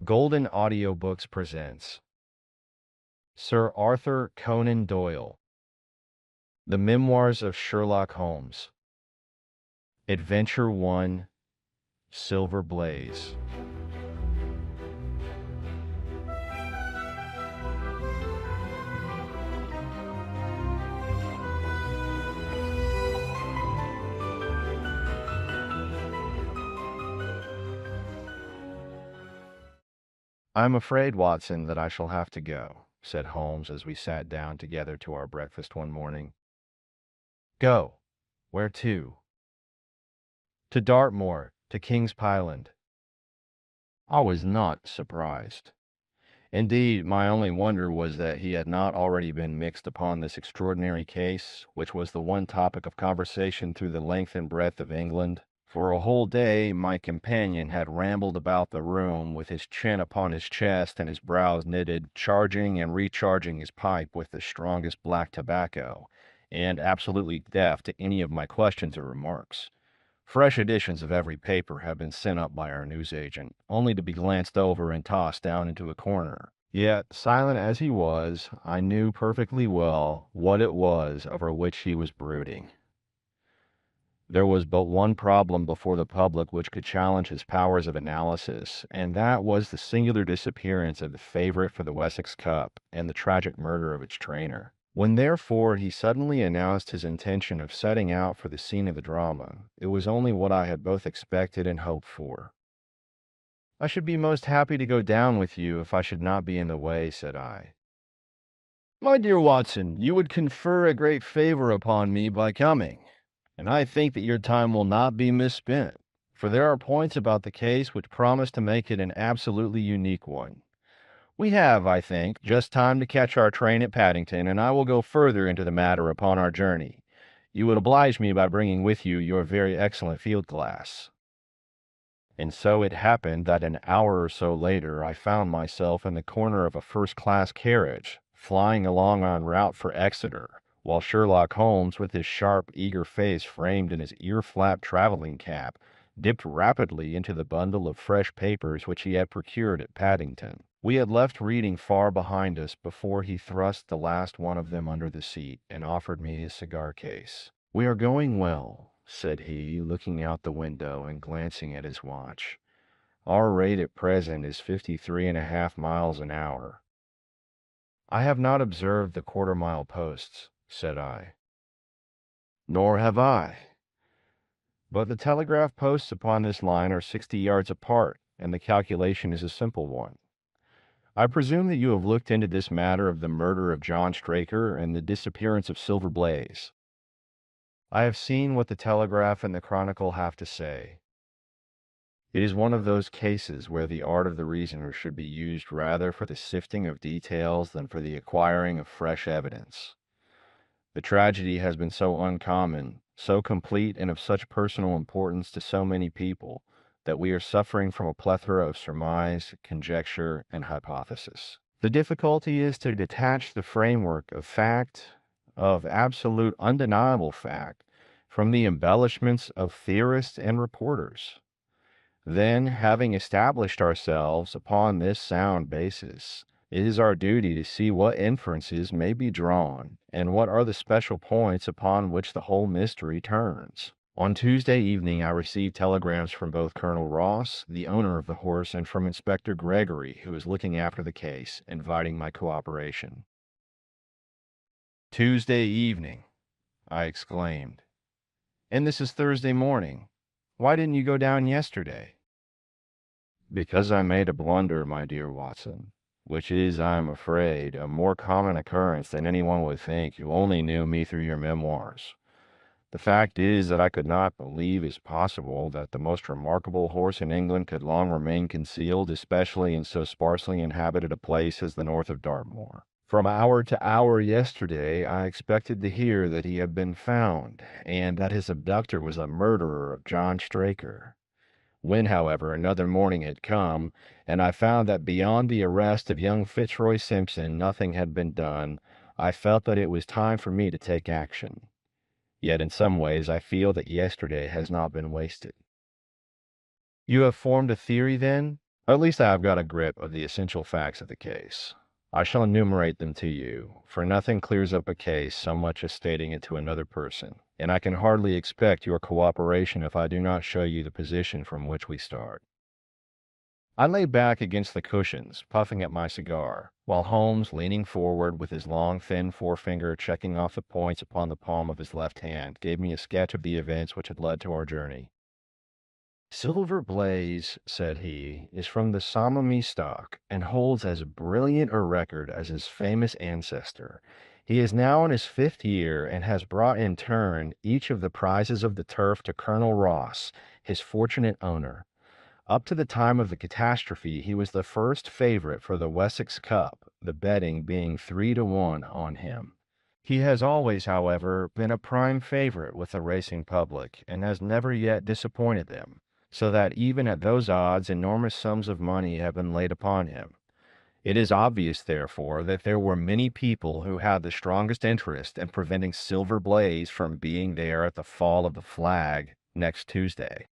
Golden Audiobooks presents Sir Arthur Conan Doyle, The Memoirs of Sherlock Holmes, Adventure 1, Silver Blaze. "I'm afraid, Watson, that I shall have to go," said Holmes as we sat down together to our breakfast one morning. "Go? Where to?" "To Dartmoor, to King's Pyland." I was not surprised. Indeed, my only wonder was that he had not already been mixed upon this extraordinary case, which was the one topic of conversation through the length and breadth of England. For a whole day my companion had rambled about the room with his chin upon his chest and his brows knitted, charging and recharging his pipe with the strongest black tobacco, and absolutely deaf to any of my questions or remarks. Fresh editions of every paper had been sent up by our newsagent, only to be glanced over and tossed down into a corner. Yet, silent as he was, I knew perfectly well what it was over which he was brooding. There was but one problem before the public which could challenge his powers of analysis, and that was the singular disappearance of the favorite for the Wessex Cup and the tragic murder of its trainer. When therefore he suddenly announced his intention of setting out for the scene of the drama, it was only what I had both expected and hoped for. "I should be most happy to go down with you if I should not be in the way," said I. "My dear Watson, you would confer a great favor upon me by coming, and I think that your time will not be misspent, for there are points about the case which promise to make it an absolutely unique one. We have, I think, just time to catch our train at Paddington, and I will go further into the matter upon our journey. You would oblige me by bringing with you your very excellent field glass." And so it happened that an hour or so later I found myself in the corner of a first-class carriage, flying along en route for Exeter, while Sherlock Holmes, with his sharp, eager face framed in his ear-flap traveling cap, dipped rapidly into the bundle of fresh papers which he had procured at Paddington. We had left reading far behind us before he thrust the last one of them under the seat and offered me his cigar case. "We are going well," said he, looking out the window and glancing at his watch. "Our rate at present is 53.5 miles an hour." "I have not observed the quarter-mile posts," said I. "Nor have I. But the telegraph posts upon this line are 60 yards apart, and the calculation is a simple one. I presume that you have looked into this matter of the murder of John Straker and the disappearance of Silver Blaze." "I have seen what the Telegraph and the Chronicle have to say. It is one of those cases where the art of the reasoner should be used rather for the sifting of details than for the acquiring of fresh evidence. The tragedy has been so uncommon, so complete, and of such personal importance to so many people, that we are suffering from a plethora of surmise, conjecture, and hypothesis. The difficulty is to detach the framework of fact, of absolute undeniable fact, from the embellishments of theorists and reporters. Then, having established ourselves upon this sound basis, it is our duty to see what inferences may be drawn, and what are the special points upon which the whole mystery turns. On Tuesday evening I received telegrams from both Colonel Ross, the owner of the horse, and from Inspector Gregory, who is looking after the case, inviting my cooperation. "Tuesday evening!" I exclaimed. "And this is Thursday morning. Why didn't you go down yesterday?" "Because I made a blunder, my dear Watson, which is, I am afraid, a more common occurrence than anyone would think who only knew me through your memoirs. The fact is that I could not believe it possible that the most remarkable horse in England could long remain concealed, especially in so sparsely inhabited a place as the north of Dartmoor. From hour to hour yesterday I expected to hear that he had been found, and that his abductor was a murderer of John Straker. When, however, another morning had come, and I found that beyond the arrest of young Fitzroy Simpson nothing had been done, I felt that it was time for me to take action. Yet in some ways I feel that yesterday has not been wasted." "You have formed a theory, then?" At least I have got a grip of the essential facts of the case. I shall enumerate them to you, for nothing clears up a case so much as stating it to another person, and I can hardly expect your cooperation if I do not show you the position from which we start. I lay back against the cushions, puffing at my cigar, while Holmes, leaning forward with his long, thin forefinger checking off the points upon the palm of his left hand, gave me a sketch of the events which had led to our journey. Silver Blaze, said he, is from the Samami stock and holds as brilliant a record as his famous ancestor. He is now in his fifth year and has brought in turn each of the prizes of the turf to Colonel Ross, his fortunate owner. Up to the time of the catastrophe, he was the first favorite for the Wessex Cup, the betting being 3-1 on him. He has always, however, been a prime favorite with the racing public, and has never yet disappointed them, so that even at those odds enormous sums of money have been laid upon him. It is obvious, therefore, that there were many people who had the strongest interest in preventing Silver Blaze from being there at the fall of the flag next Tuesday.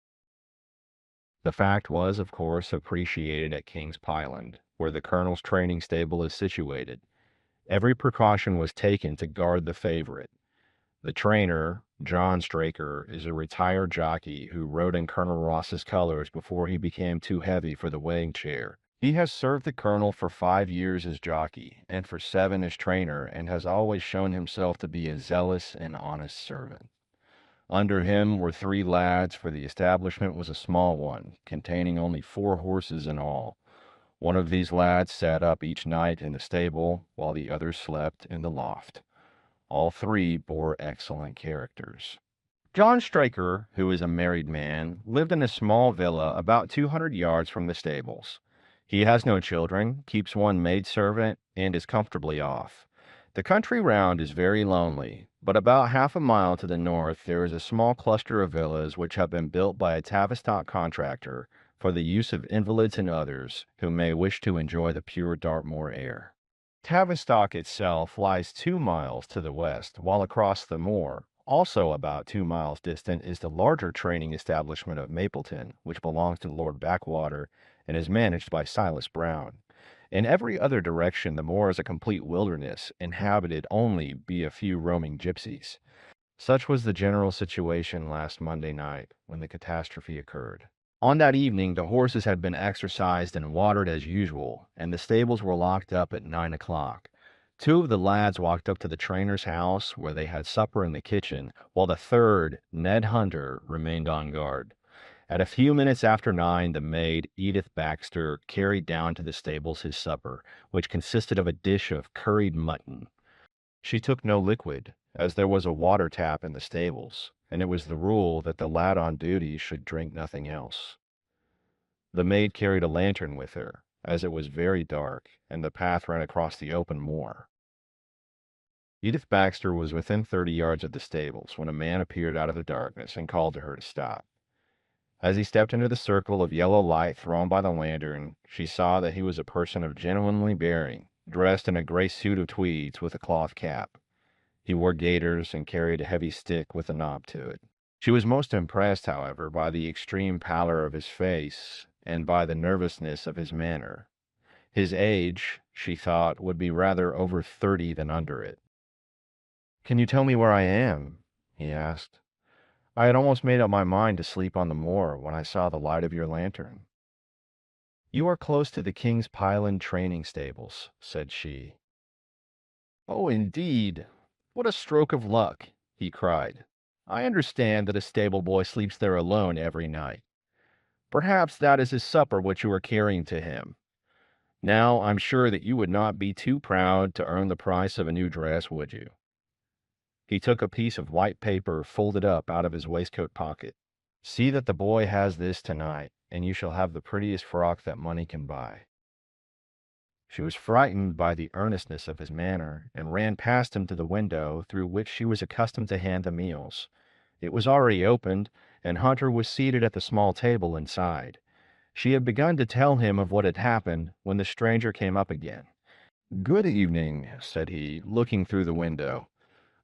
The fact was, of course, appreciated at King's Pyland, where the Colonel's training stable is situated. Every precaution was taken to guard the favorite. The trainer, John Straker, is a retired jockey who rode in Colonel Ross's colors before he became too heavy for the weighing chair. He has served the Colonel for 5 years as jockey, and for 7 as trainer, and has always shown himself to be a zealous and honest servant. Under him were 3 lads, for the establishment was a small one, containing only 4 horses in all. One of these lads sat up each night in the stable, while the others slept in the loft. All 3 bore excellent characters. John Straker, who is a married man, lived in a small villa about 200 yards from the stables. He has no children, keeps one maidservant, and is comfortably off. The country round is very lonely, but about half a mile to the north there is a small cluster of villas which have been built by a Tavistock contractor for the use of invalids and others who may wish to enjoy the pure Dartmoor air. Tavistock itself lies 2 miles to the west, while across the moor, also about 2 miles distant, is the larger training establishment of Mapleton, which belongs to Lord Backwater and is managed by Silas Brown. In every other direction the moor is a complete wilderness, inhabited only by a few roaming gypsies. Such was the general situation last Monday night, when the catastrophe occurred. On that evening the horses had been exercised and watered as usual, and the stables were locked up at 9 o'clock. 2 of the lads walked up to the trainer's house, where they had supper in the kitchen, while the third, Ned Hunter, remained on guard. At a few minutes after 9, the maid, Edith Baxter, carried down to the stables his supper, which consisted of a dish of curried mutton. She took no liquid, as there was a water tap in the stables, and it was the rule that the lad on duty should drink nothing else. The maid carried a lantern with her, as it was very dark, and the path ran across the open moor. Edith Baxter was within 30 yards of the stables when a man appeared out of the darkness and called to her to stop. As he stepped into the circle of yellow light thrown by the lantern, she saw that he was a person of gentlemanly bearing, dressed in a gray suit of tweeds with a cloth cap. He wore gaiters and carried a heavy stick with a knob to it. She was most impressed, however, by the extreme pallor of his face and by the nervousness of his manner. His age, she thought, would be rather over 30 than under it. "Can you tell me where I am?" he asked. "I had almost made up my mind to sleep on the moor when I saw the light of your lantern." "You are close to the King's Pyland training stables," said she. "Oh, indeed! What a stroke of luck!" he cried. "I understand that a stable boy sleeps there alone every night. Perhaps that is his supper which you are carrying to him. Now, I'm sure that you would not be too proud to earn the price of a new dress, would you?" He took a piece of white paper folded up out of his waistcoat pocket. "See that the boy has this tonight, and you shall have the prettiest frock that money can buy." She was frightened by the earnestness of his manner, and ran past him to the window through which she was accustomed to hand the meals. It was already opened, and Hunter was seated at the small table inside. She had begun to tell him of what had happened when the stranger came up again. "Good evening," said he, looking through the window.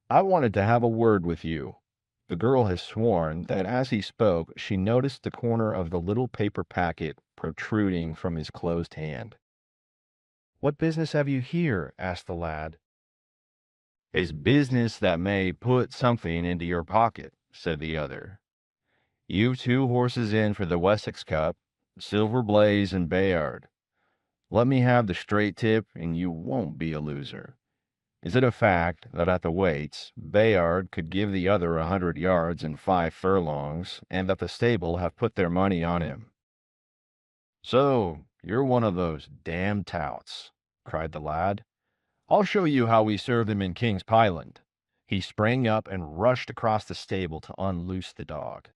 "I wanted to have a word with you." The girl has sworn that as he spoke, she noticed the corner of the little paper packet protruding from his closed hand. "What business have you here?" asked the lad. "It's business that may put something into your pocket," said the other. "You've 2 horses in for the Wessex Cup, Silver Blaze and Bayard. Let me have the straight tip, and you won't be a loser. Is it a fact that at the weights, Bayard could give the other 100 yards in 5 furlongs, and that the stable have put their money on him?" "So, you're one of those damned touts," cried the lad. "I'll show you how we serve them in King's Pyland." He sprang up and rushed across the stable to unloose the dog.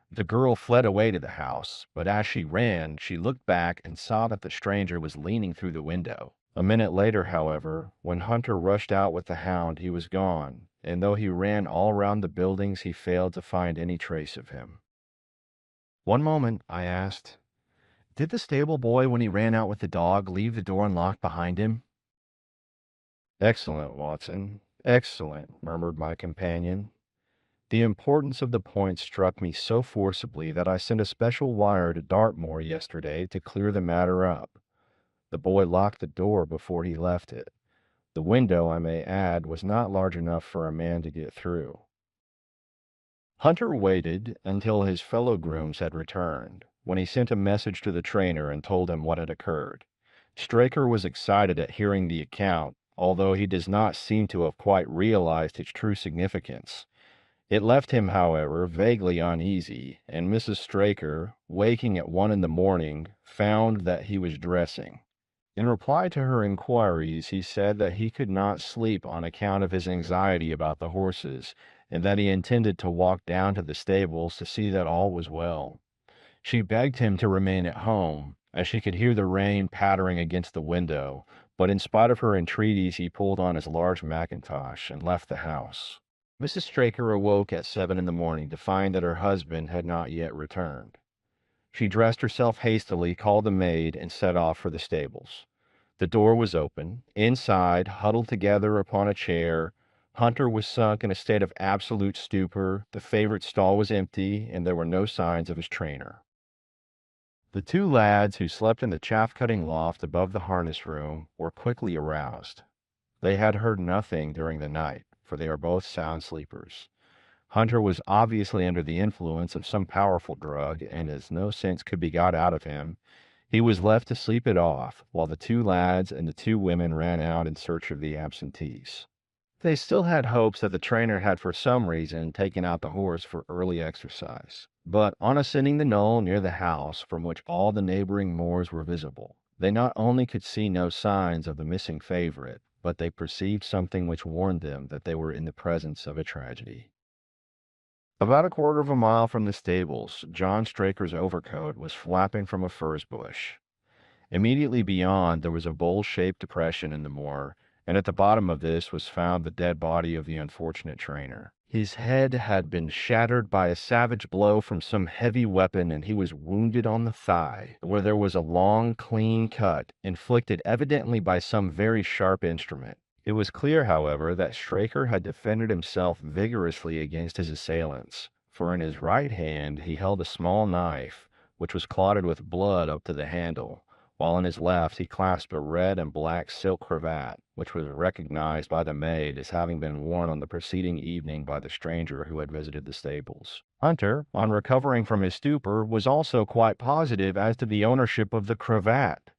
The girl fled away to the house, but as she ran, she looked back and saw that the stranger was leaning through the window. A minute later, however, when Hunter rushed out with the hound, he was gone, and though he ran all round the buildings, he failed to find any trace of him. "One moment," I asked. "Did the stable boy, when he ran out with the dog, leave the door unlocked behind him?" "Excellent, Watson, excellent," murmured my companion. The importance of the point struck me so forcibly that I sent a special wire to Dartmoor yesterday to clear the matter up. The boy locked the door before he left it. The window, I may add, was not large enough for a man to get through. Hunter waited until his fellow grooms had returned, when he sent a message to the trainer and told him what had occurred. Straker was excited at hearing the account, although he does not seem to have quite realized its true significance. It left him, however, vaguely uneasy, and Mrs. Straker, waking at 1 in the morning, found that he was dressing. In reply to her inquiries, he said that he could not sleep on account of his anxiety about the horses, and that he intended to walk down to the stables to see that all was well. She begged him to remain at home, as she could hear the rain pattering against the window, but in spite of her entreaties, he pulled on his large mackintosh and left the house. Mrs. Straker awoke at 7 in the morning to find that her husband had not yet returned. She dressed herself hastily, called the maid, and set off for the stables. The door was open. Inside, huddled together upon a chair, Hunter was sunk in a state of absolute stupor. The favorite stall was empty, and there were no signs of his trainer. The 2 lads who slept in the chaff-cutting loft above the harness room were quickly aroused. They had heard nothing during the night, for they are both sound sleepers. Hunter was obviously under the influence of some powerful drug, and as no sense could be got out of him, he was left to sleep it off, while the 2 lads and the 2 women ran out in search of the absentees. They still had hopes that the trainer had for some reason taken out the horse for early exercise. But on ascending the knoll near the house, from which all the neighboring moors were visible, they not only could see no signs of the missing favorite, but they perceived something which warned them that they were in the presence of a tragedy. About a quarter of a mile from the stables, John Straker's overcoat was flapping from a furze bush. Immediately beyond, there was a bowl-shaped depression in the moor, and at the bottom of this was found the dead body of the unfortunate trainer. His head had been shattered by a savage blow from some heavy weapon, and he was wounded on the thigh, where there was a long, clean cut, inflicted evidently by some very sharp instrument. It was clear, however, that Straker had defended himself vigorously against his assailants, for in his right hand he held a small knife, which was clotted with blood up to the handle, while in his left he clasped a red and black silk cravat, which was recognized by the maid as having been worn on the preceding evening by the stranger who had visited the stables. Hunter, on recovering from his stupor, was also quite positive as to the ownership of the cravat.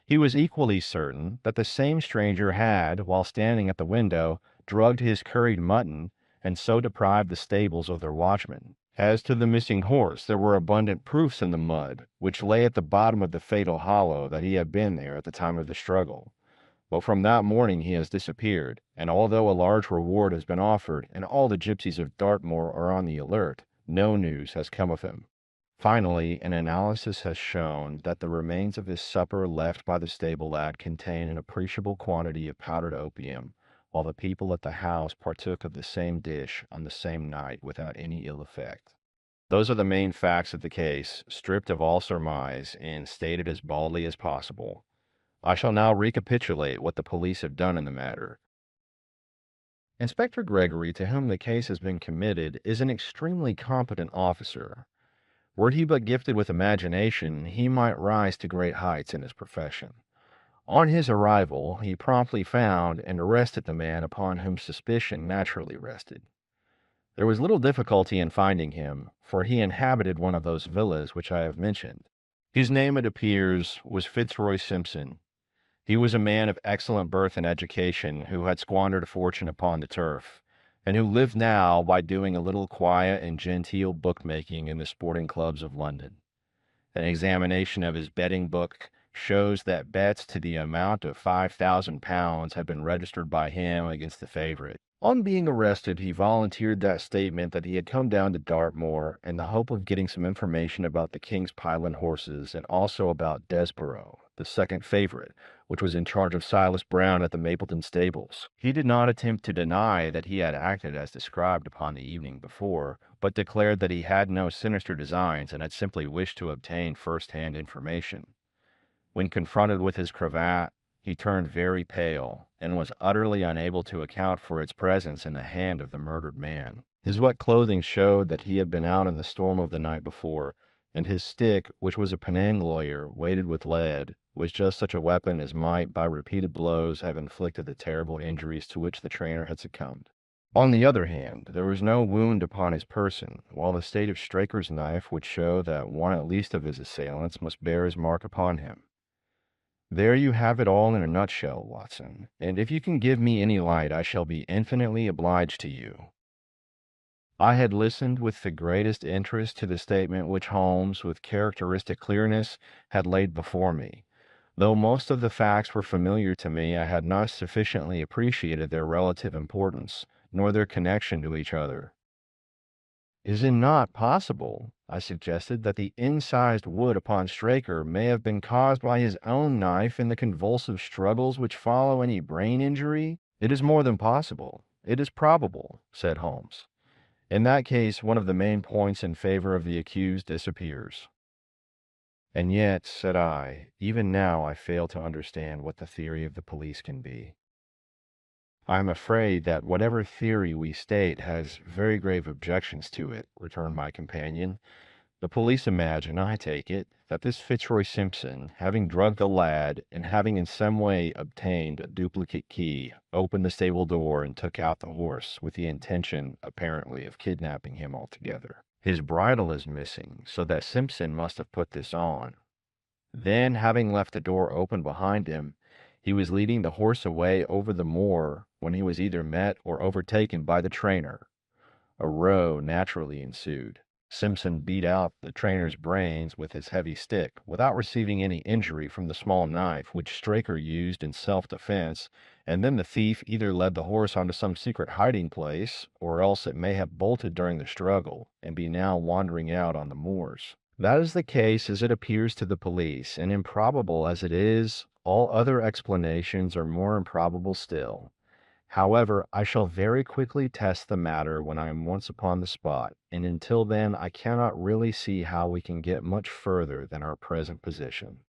He was equally certain that the same stranger had, while standing at the window, drugged his curried mutton, and so deprived the stables of their watchman. As to the missing horse, there were abundant proofs in the mud, which lay at the bottom of the fatal hollow, that he had been there at the time of the struggle. But from that morning he has disappeared, and although a large reward has been offered, and all the gypsies of Dartmoor are on the alert, no news has come of him. Finally, an analysis has shown that the remains of his supper left by the stable lad contain an appreciable quantity of powdered opium, while the people at the house partook of the same dish on the same night without any ill effect. Those are the main facts of the case, stripped of all surmise and stated as baldly as possible. I shall now recapitulate what the police have done in the matter. Inspector Gregory, to whom the case has been committed, is an extremely competent officer. Were he but gifted with imagination, he might rise to great heights in his profession. On his arrival, he promptly found and arrested the man upon whom suspicion naturally rested. There was little difficulty in finding him, for he inhabited one of those villas which I have mentioned. His name, it appears, was Fitzroy Simpson. He was a man of excellent birth and education who had squandered a fortune upon the turf, and who lived now by doing a little quiet and genteel bookmaking in the sporting clubs of London. An examination of his betting book shows that bets to the amount of £5,000 had been registered by him against the favorite. On being arrested, he volunteered that statement that he had come down to Dartmoor in the hope of getting some information about the King's Pyland horses and also about Desborough, the second favorite, which was in charge of Silas Brown at the Mapleton stables. He did not attempt to deny that he had acted as described upon the evening before, but declared that he had no sinister designs and had simply wished to obtain first-hand information. When confronted with his cravat, he turned very pale, and was utterly unable to account for its presence in the hand of the murdered man. His wet clothing showed that he had been out in the storm of the night before, and his stick, which was a Penang lawyer, weighted with lead, was just such a weapon as might, by repeated blows, have inflicted the terrible injuries to which the trainer had succumbed. On the other hand, there was no wound upon his person, while the state of Straker's knife would show that one at least of his assailants must bear his mark upon him. There you have it all in a nutshell, Watson, and if you can give me any light, I shall be infinitely obliged to you. I had listened with the greatest interest to the statement which Holmes, with characteristic clearness, had laid before me. Though most of the facts were familiar to me, I had not sufficiently appreciated their relative importance, nor their connection to each other. Is it not possible, I suggested, that the incised wound upon Straker may have been caused by his own knife in the convulsive struggles which follow any brain injury? It is more than possible. It is probable, said Holmes. In that case, one of the main points in favor of the accused disappears. And yet, said I, even now I fail to understand what the theory of the police can be. I am afraid that whatever theory we state has very grave objections to it, returned my companion. The police imagine, I take it, that this Fitzroy Simpson, having drugged the lad, and having in some way obtained a duplicate key, opened the stable door and took out the horse, with the intention, apparently, of kidnapping him altogether. His bridle is missing, so that Simpson must have put this on. Then, having left the door open behind him, he was leading the horse away over the moor when he was either met or overtaken by the trainer. A row naturally ensued. Simpson beat out the trainer's brains with his heavy stick, without receiving any injury from the small knife which Straker used in self-defense, and then the thief either led the horse onto some secret hiding place, or else it may have bolted during the struggle, and be now wandering out on the moors. That is the case as it appears to the police, and improbable as it is, all other explanations are more improbable still. However, I shall very quickly test the matter when I am once upon the spot, and until then I cannot really see how we can get much further than our present position.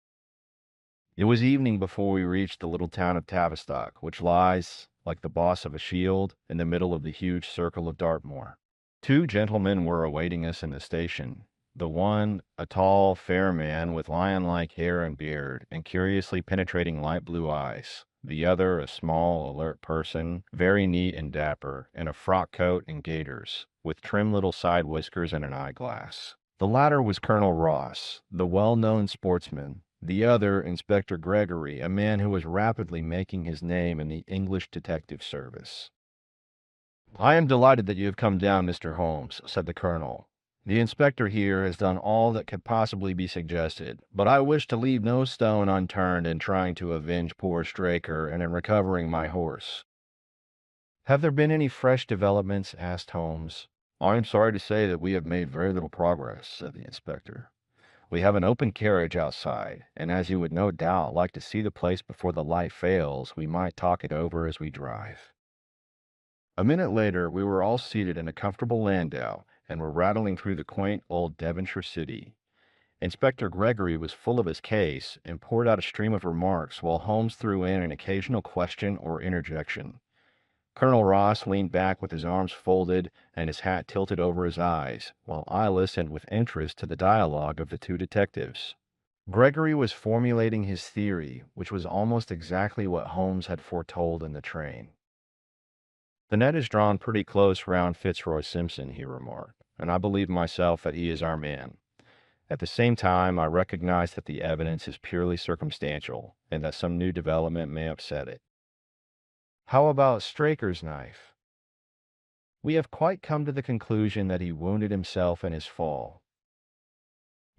It was evening before we reached the little town of Tavistock, which lies, like the boss of a shield, in the middle of the huge circle of Dartmoor. Two gentlemen were awaiting us in the station. The one, a tall, fair man with lion-like hair and beard, and curiously penetrating light blue eyes. The other, a small, alert person, very neat and dapper, in a frock coat and gaiters, with trim little side whiskers and an eyeglass. The latter was Colonel Ross, the well-known sportsman. The other, Inspector Gregory, a man who was rapidly making his name in the English detective service. "I am delighted that you have come down, Mr. Holmes," said the colonel. "The inspector here has done all that could possibly be suggested, but I wish to leave no stone unturned in trying to avenge poor Straker and in recovering my horse." "Have there been any fresh developments?" asked Holmes. "I am sorry to say that we have made very little progress," said the inspector. "We have an open carriage outside, and as you would no doubt like to see the place before the light fails, we might talk it over as we drive." A minute later, we were all seated in a comfortable landau, and were rattling through the quaint old Devonshire city. Inspector Gregory was full of his case, and poured out a stream of remarks, while Holmes threw in an occasional question or interjection. Colonel Ross leaned back with his arms folded and his hat tilted over his eyes, while I listened with interest to the dialogue of the two detectives. Gregory was formulating his theory, which was almost exactly what Holmes had foretold in the train. "The net is drawn pretty close round Fitzroy Simpson," he remarked, "and I believe myself that he is our man. At the same time, I recognize that the evidence is purely circumstantial, and that some new development may upset it." "How about Straker's knife?" "We have quite come to the conclusion that he wounded himself in his fall.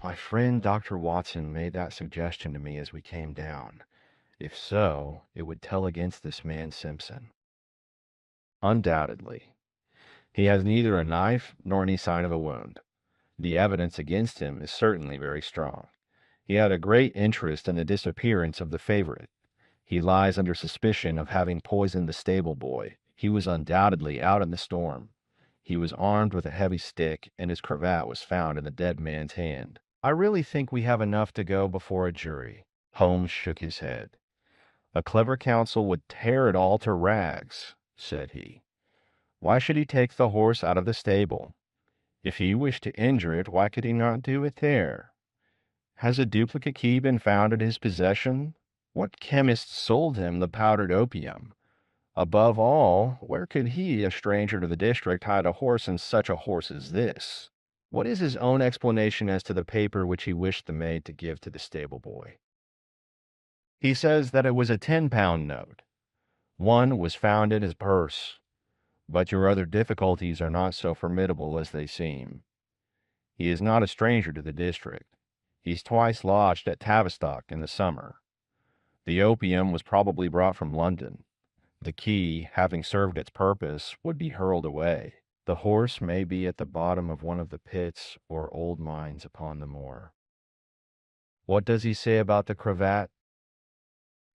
My friend Dr. Watson made that suggestion to me as we came down. If so, it would tell against this man Simpson." "Undoubtedly. He has neither a knife nor any sign of a wound. The evidence against him is certainly very strong. He had a great interest in the disappearance of the favorite. He lies under suspicion of having poisoned the stable boy. He was undoubtedly out in the storm. He was armed with a heavy stick, and his cravat was found in the dead man's hand. I really think we have enough to go before a jury." Holmes shook his head. "A clever counsel would tear it all to rags," said he. "Why should he take the horse out of the stable? If he wished to injure it, why could he not do it there? Has a duplicate key been found in his possession? What chemist sold him the powdered opium? Above all, where could he, a stranger to the district, hide a horse in such a horse as this? What is his own explanation as to the paper which he wished the maid to give to the stable boy?" "He says that it was a 10-pound note. One was found in his purse. But your other difficulties are not so formidable as they seem. He is not a stranger to the district. He's twice lodged at Tavistock in the summer. The opium was probably brought from London. The key, having served its purpose, would be hurled away. The horse may be at the bottom of one of the pits or old mines upon the moor." "What does he say about the cravat?"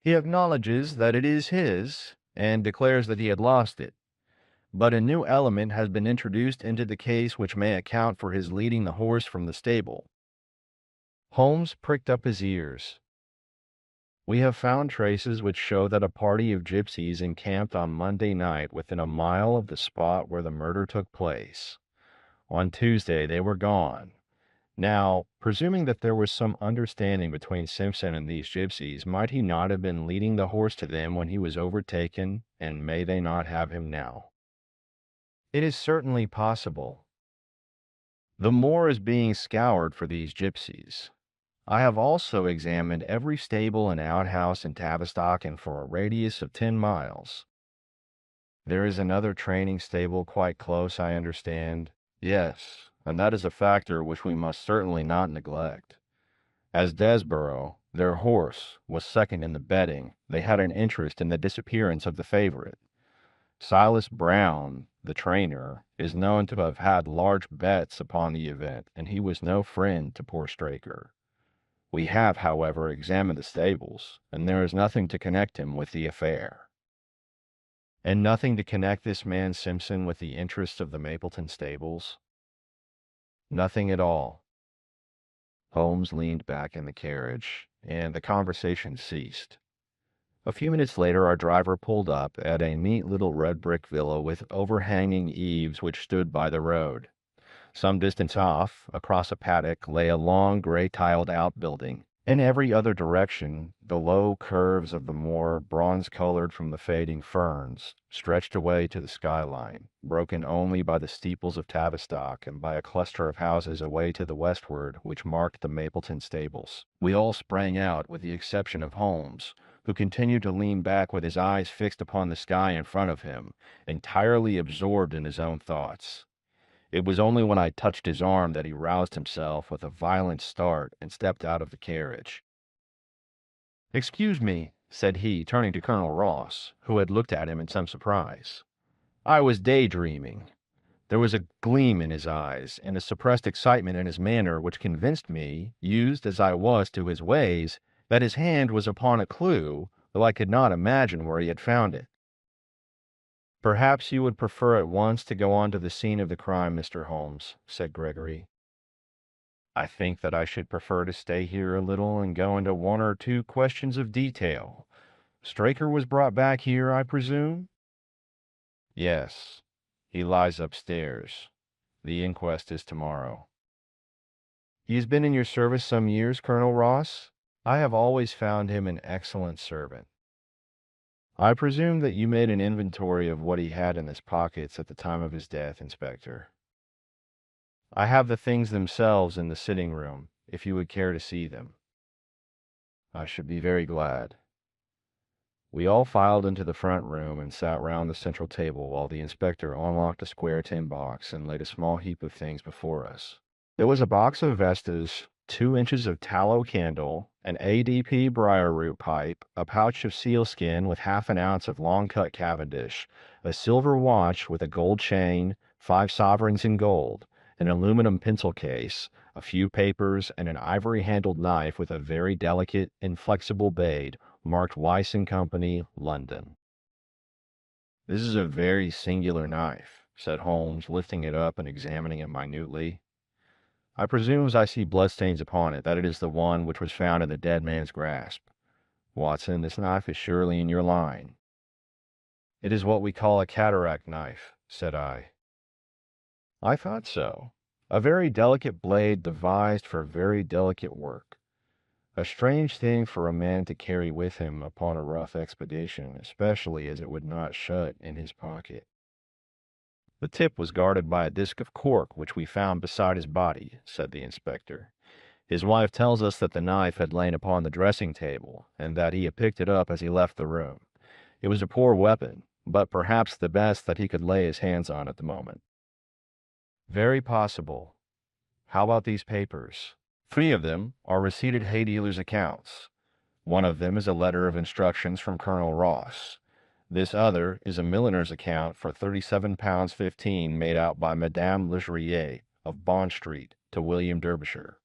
"He acknowledges that it is his, and declares that he had lost it. But a new element has been introduced into the case which may account for his leading the horse from the stable." Holmes pricked up his ears. "We have found traces which show that a party of gypsies encamped on Monday night within a mile of the spot where the murder took place. On Tuesday they were gone. Now, presuming that there was some understanding between Simpson and these gypsies, might he not have been leading the horse to them when he was overtaken, and may they not have him now?" "It is certainly possible. The moor is being scoured for these gypsies. I have also examined every stable and outhouse in Tavistock and for a radius of 10 miles. There is another training stable quite close, I understand." "Yes, and that is a factor which we must certainly not neglect. As Desborough, their horse, was second in the betting, they had an interest in the disappearance of the favorite. Silas Brown, the trainer, is known to have had large bets upon the event, and he was no friend to poor Straker. We have, however, examined the stables, and there is nothing to connect him with the affair." "And nothing to connect this man Simpson with the interests of the Mapleton stables?" "Nothing at all." Holmes leaned back in the carriage, and the conversation ceased. A few minutes later our driver pulled up at a neat little red brick villa with overhanging eaves which stood by the road. Some distance off, across a paddock, lay a long gray tiled outbuilding. In every other direction, the low curves of the moor, bronze-colored from the fading ferns, stretched away to the skyline, broken only by the steeples of Tavistock and by a cluster of houses away to the westward which marked the Mapleton stables. We all sprang out, with the exception of Holmes, who continued to lean back with his eyes fixed upon the sky in front of him, entirely absorbed in his own thoughts. It was only when I touched his arm that he roused himself with a violent start and stepped out of the carriage. "Excuse me," said he, turning to Colonel Ross, who had looked at him in some surprise. "I was daydreaming." There was a gleam in his eyes and a suppressed excitement in his manner which convinced me, used as I was to his ways, that his hand was upon a clue, though I could not imagine where he had found it. "Perhaps you would prefer at once to go on to the scene of the crime, Mr. Holmes," said Gregory. "I think that I should prefer to stay here a little and go into one or two questions of detail. Straker was brought back here, I presume?" Yes. He lies upstairs. The inquest is tomorrow. He has been in your service some years, Colonel Ross? I have always found him an excellent servant. I presume that you made an inventory of what he had in his pockets at the time of his death, Inspector. I have the things themselves in the sitting room, if you would care to see them. I should be very glad. We all filed into the front room and sat round the central table while the inspector unlocked a square tin box and laid a small heap of things before us. There was a box of Vestas, 2 inches of tallow candle, an ADP briarroot pipe, a pouch of sealskin with half an ounce of long-cut Cavendish, a silver watch with a gold chain, 5 sovereigns in gold, an aluminum pencil case, a few papers, and an ivory-handled knife with a very delicate, inflexible blade, marked Weiss and Company, London. "This is a very singular knife," said Holmes, lifting it up and examining it minutely. "I presume, as I see bloodstains upon it, that it is the one which was found in the dead man's grasp. Watson, this knife is surely in your line." "It is what we call a cataract knife," said I. "I thought so. A very delicate blade devised for very delicate work. A strange thing for a man to carry with him upon a rough expedition, especially as it would not shut in his pocket." "The tip was guarded by a disc of cork which we found beside his body," said the inspector. "His wife tells us that the knife had lain upon the dressing table, and that he had picked it up as he left the room. It was a poor weapon, but perhaps the best that he could lay his hands on at the moment." "Very possible. How about these papers?" "3 of them are receipted hay dealers' accounts. One of them is a letter of instructions from Colonel Ross. This other is a milliner's account for £37.15 made out by Madame Legerier of Bond Street to William Derbyshire.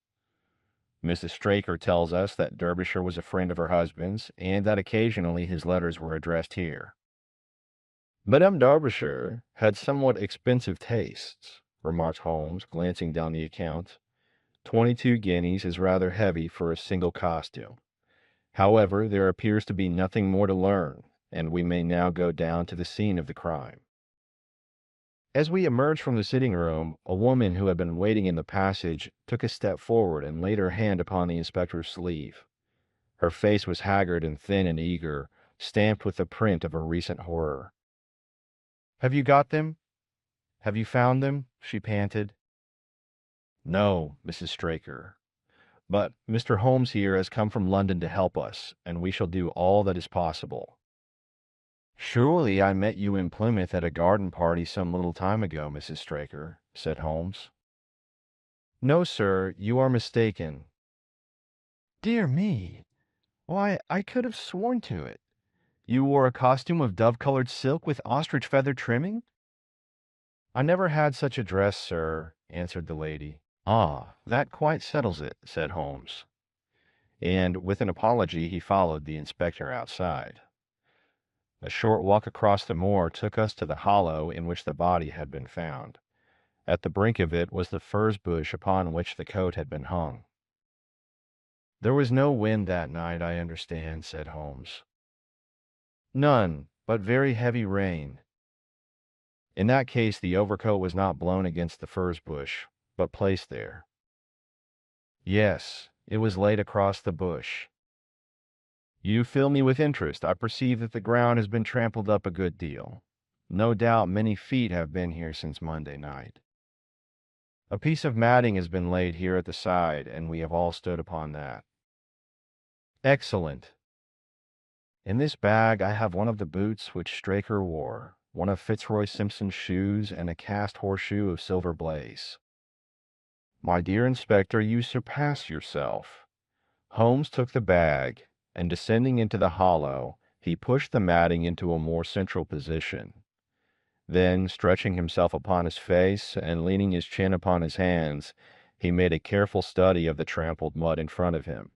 Mrs. Straker tells us that Derbyshire was a friend of her husband's, and that occasionally his letters were addressed here." "Madame Derbyshire had somewhat expensive tastes," remarked Holmes, glancing down the account. 22 guineas is rather heavy for a single costume. However, there appears to be nothing more to learn, and we may now go down to the scene of the crime. As we emerged from the sitting room, a woman who had been waiting in the passage took a step forward and laid her hand upon the inspector's sleeve. Her face was haggard and thin and eager, stamped with the print of a recent horror. "Have you got them? Have you found them?" she panted. "No, Mrs. Straker. But Mr. Holmes here has come from London to help us, and we shall do all that is possible." "Surely I met you in Plymouth at a garden party some little time ago, Mrs. Straker," said Holmes. "No, sir, you are mistaken." "Dear me! Why, I could have sworn to it. You wore a costume of dove-colored silk with ostrich feather trimming?" "I never had such a dress, sir," answered the lady. "Ah, that quite settles it," said Holmes. And with an apology he followed the inspector outside. A short walk across the moor took us to the hollow in which the body had been found. At the brink of it was the furze bush upon which the coat had been hung. "There was no wind that night, I understand," said Holmes. "None, but very heavy rain." "In that case the overcoat was not blown against the furze bush, but placed there." "Yes, it was laid across the bush." "You fill me with interest. I perceive that the ground has been trampled up a good deal. No doubt many feet have been here since Monday night." "A piece of matting has been laid here at the side, and we have all stood upon that." "Excellent. In this bag I have one of the boots which Straker wore, one of Fitzroy Simpson's shoes, and a cast horseshoe of silver blaze." "My dear inspector, you surpass yourself." Holmes took the bag, and descending into the hollow, he pushed the matting into a more central position. Then, stretching himself upon his face and leaning his chin upon his hands, he made a careful study of the trampled mud in front of him.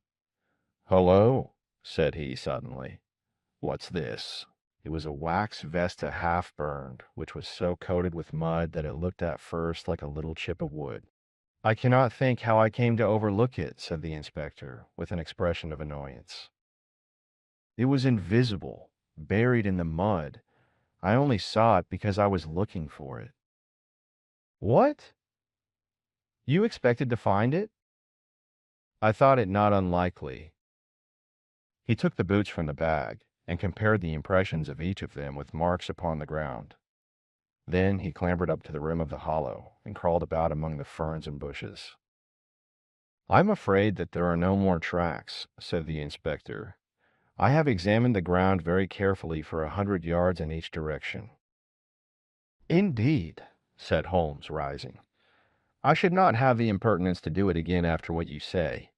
"Hullo," said he suddenly. "What's this?" It was a wax vesta half burned, which was so coated with mud that it looked at first like a little chip of wood. "I cannot think how I came to overlook it," said the inspector, with an expression of annoyance. "It was invisible, buried in the mud. I only saw it because I was looking for it." "What? You expected to find it?" "I thought it not unlikely." He took the boots from the bag and compared the impressions of each of them with marks upon the ground. Then he clambered up to the rim of the hollow and crawled about among the ferns and bushes. "I'm afraid that there are no more tracks," said the inspector. "I have examined the ground very carefully for 100 yards in each direction." "Indeed," said Holmes, rising. "I should not have the impertinence to do it again after what you say.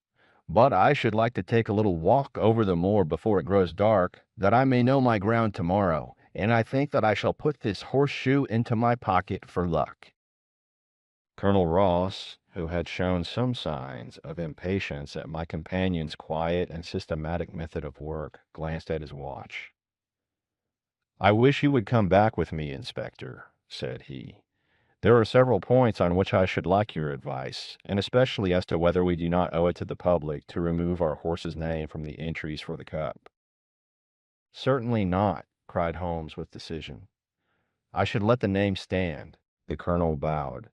But I should like to take a little walk over the moor before it grows dark, that I may know my ground tomorrow, and I think that I shall put this horseshoe into my pocket for luck." Colonel Ross, who had shown some signs of impatience at my companion's quiet and systematic method of work, glanced at his watch. "I wish you would come back with me, Inspector," said he. "There are several points on which I should like your advice, and especially as to whether we do not owe it to the public to remove our horse's name from the entries for the cup." "Certainly not," cried Holmes with decision. "I should let the name stand." The colonel bowed.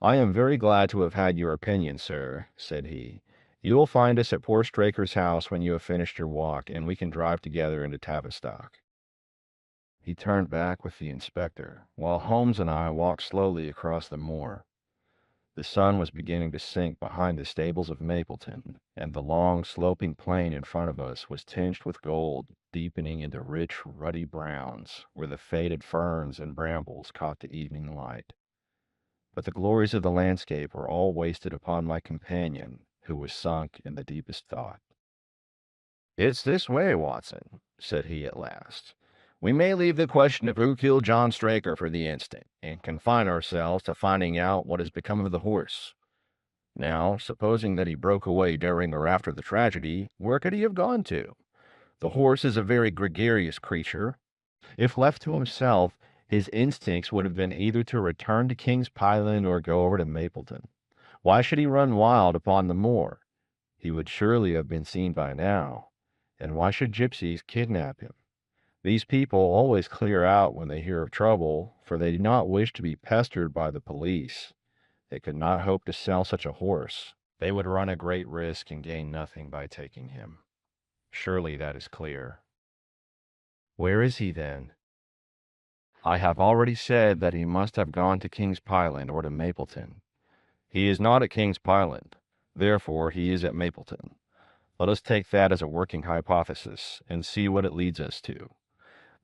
"I am very glad to have had your opinion, sir," said he. "You will find us at poor Straker's house when you have finished your walk, and we can drive together into Tavistock." He turned back with the inspector, while Holmes and I walked slowly across the moor. The sun was beginning to sink behind the stables of Mapleton, and the long, sloping plain in front of us was tinged with gold, deepening into rich, ruddy browns, where the faded ferns and brambles caught the evening light. But the glories of the landscape were all wasted upon my companion, who was sunk in the deepest thought. "It's this way, Watson," said he at last. "We may leave the question of who killed John Straker for the instant, and confine ourselves to finding out what has become of the horse. Now, supposing that he broke away during or after the tragedy, where could he have gone to? The horse is a very gregarious creature. If left to himself, his instincts would have been either to return to King's Pyland or go over to Mapleton. Why should he run wild upon the moor? He would surely have been seen by now. And why should gypsies kidnap him? These people always clear out when they hear of trouble, for they do not wish to be pestered by the police. They could not hope to sell such a horse. They would run a great risk and gain nothing by taking him. Surely that is clear. Where is he, then? I have already said that he must have gone to King's Pyland or to Mapleton. He is not at King's Pyland. Therefore, he is at Mapleton. Let us take that as a working hypothesis, and see what it leads us to.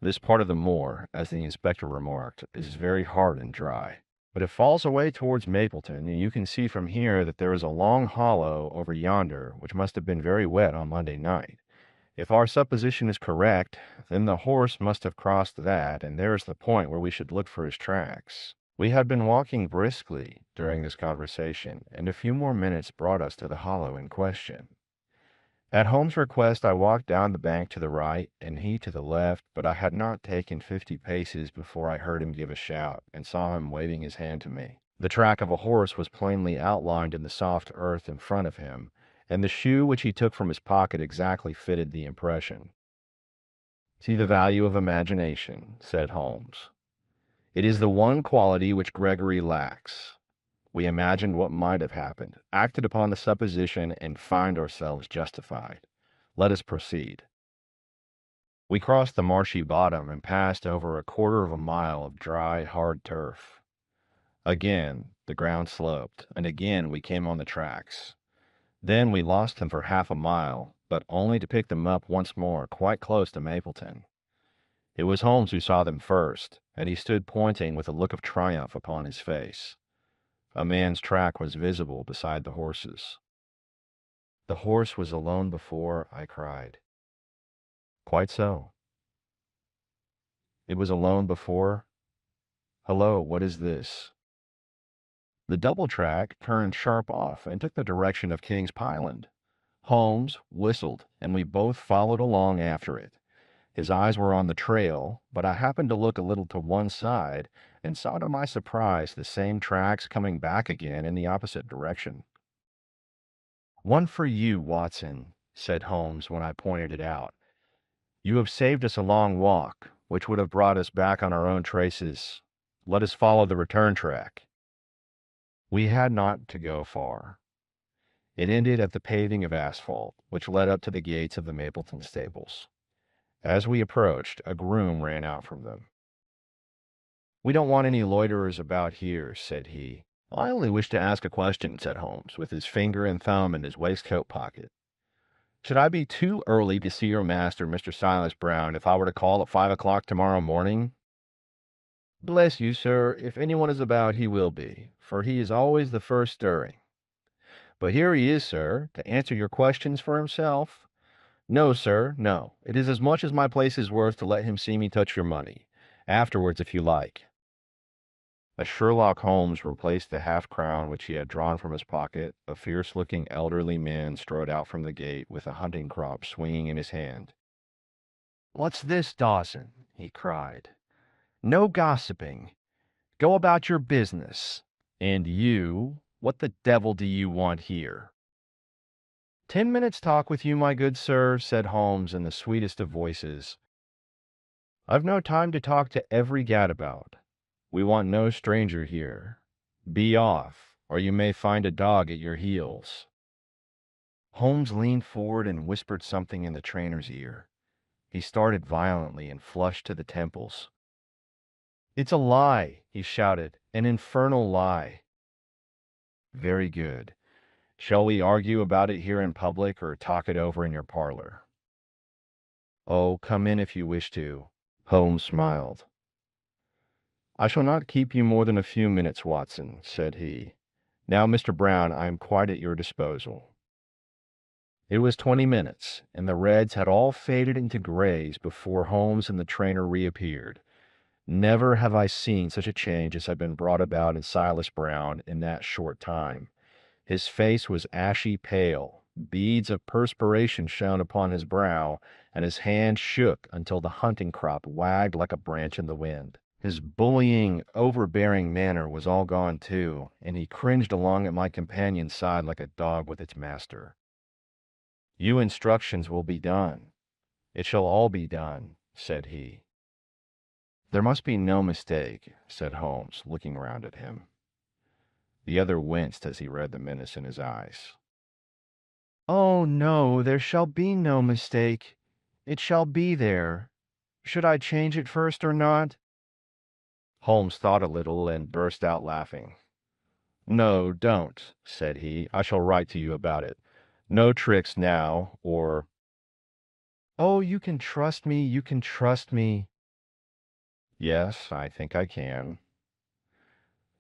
This part of the moor, as the inspector remarked, is very hard and dry. But it falls away towards Mapleton, and you can see from here that there is a long hollow over yonder which must have been very wet on Monday night. If our supposition is correct, then the horse must have crossed that, and there is the point where we should look for his tracks. We had been walking briskly during this conversation, and a few more minutes brought us to the hollow in question. At Holmes' request, I walked down the bank to the right, and he to the left, but I had not taken 50 paces before I heard him give a shout, and saw him waving his hand to me. The track of a horse was plainly outlined in the soft earth in front of him, and the shoe which he took from his pocket exactly fitted the impression. "See the value of imagination," said Holmes. "It is the one quality which Gregory lacks. We imagined what might have happened, acted upon the supposition, and find ourselves justified. Let us proceed." We crossed the marshy bottom and passed over a quarter of a mile of dry, hard turf. Again the ground sloped, and again we came on the tracks. Then we lost them for half a mile, but only to pick them up once more quite close to Mapleton. It was Holmes who saw them first, and he stood pointing with a look of triumph upon his face. A man's track was visible beside the horse's. "The horse was alone before," I cried. "Quite so. It was alone before. Hello, what is this?" The double track turned sharp off and took the direction of King's Pyland. Holmes whistled, and we both followed along after it. His eyes were on the trail, but I happened to look a little to one side, and saw to my surprise the same tracks coming back again in the opposite direction. "One for you, Watson," said Holmes when I pointed it out. "You have saved us a long walk. which would have brought us back on our own traces. Let us follow the return track. We had not to go far. It ended at the paving of asphalt, which led up to the gates of the Mapleton stables. As we approached, a groom ran out from them. "We don't want any loiterers about here," said he. "I only wish to ask a question," said Holmes, with his finger and thumb in his waistcoat pocket. "Should I be too early to see your master, Mr. Silas Brown, if I were to call at 5 o'clock tomorrow morning?" "Bless you, sir, if anyone is about he will be, for he is always the first stirring. But here he is, sir, to answer your questions for himself. No, sir, no. It is as much as my place is worth to let him see me touch your money. Afterwards, if you like." As Sherlock Holmes replaced the half-crown which he had drawn from his pocket, a fierce-looking elderly man strode out from the gate with a hunting crop swinging in his hand. "What's this, Dawson?" he cried. "No gossiping. Go about your business. And you, what the devil do you want here?" "10 minutes' talk with you, my good sir," said Holmes in the sweetest of voices. "I've no time to talk to every gadabout. We want no stranger here. Be off, or you may find a dog at your heels." Holmes leaned forward and whispered something in the trainer's ear. He started violently and flushed to the temples. "It's a lie," he shouted, "an infernal lie." "Very good. Shall we argue about it here in public, or talk it over in your parlor?" "Oh, come in if you wish to." Holmes smiled. "I shall not keep you more than a few minutes, Watson," said he. "Now, Mr. Brown, I am quite at your disposal." It was 20 minutes, and the reds had all faded into grays before Holmes and the trainer reappeared. Never have I seen such a change as had been brought about in Silas Brown in that short time. His face was ashy pale, beads of perspiration shone upon his brow, and his hand shook until the hunting crop wagged like a branch in the wind. His bullying, overbearing manner was all gone too, and he cringed along at my companion's side like a dog with its master. "You instructions will be done. It shall all be done," said he. "There must be no mistake," said Holmes, looking round at him. The other winced as he read the menace in his eyes. "Oh, no, there shall be no mistake. It shall be there. Should I change it first or not?" Holmes thought a little and burst out laughing. "No, don't," said he. "I shall write to you about it. No tricks now, or—" "Oh, you can trust me, you can trust me." "Yes, I think I can."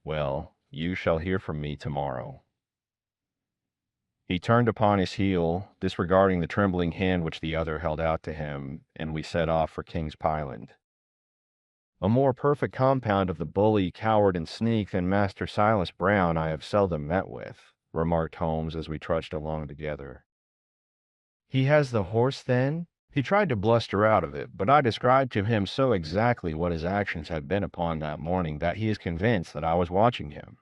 "Well, you shall hear from me tomorrow." He turned upon his heel, disregarding the trembling hand which the other held out to him, and we set off for King's Pyland. "A more perfect compound of the bully, coward, and sneak than Master Silas Brown I have seldom met with," remarked Holmes as we trudged along together. "He has the horse, then?" He tried to bluster out of it, but I described to him so exactly what his actions had been upon that morning that he is convinced that I was watching him.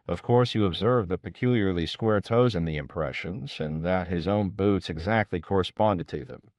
Of course you observe the peculiarly square toes in the impressions, and that his own boots exactly corresponded to them.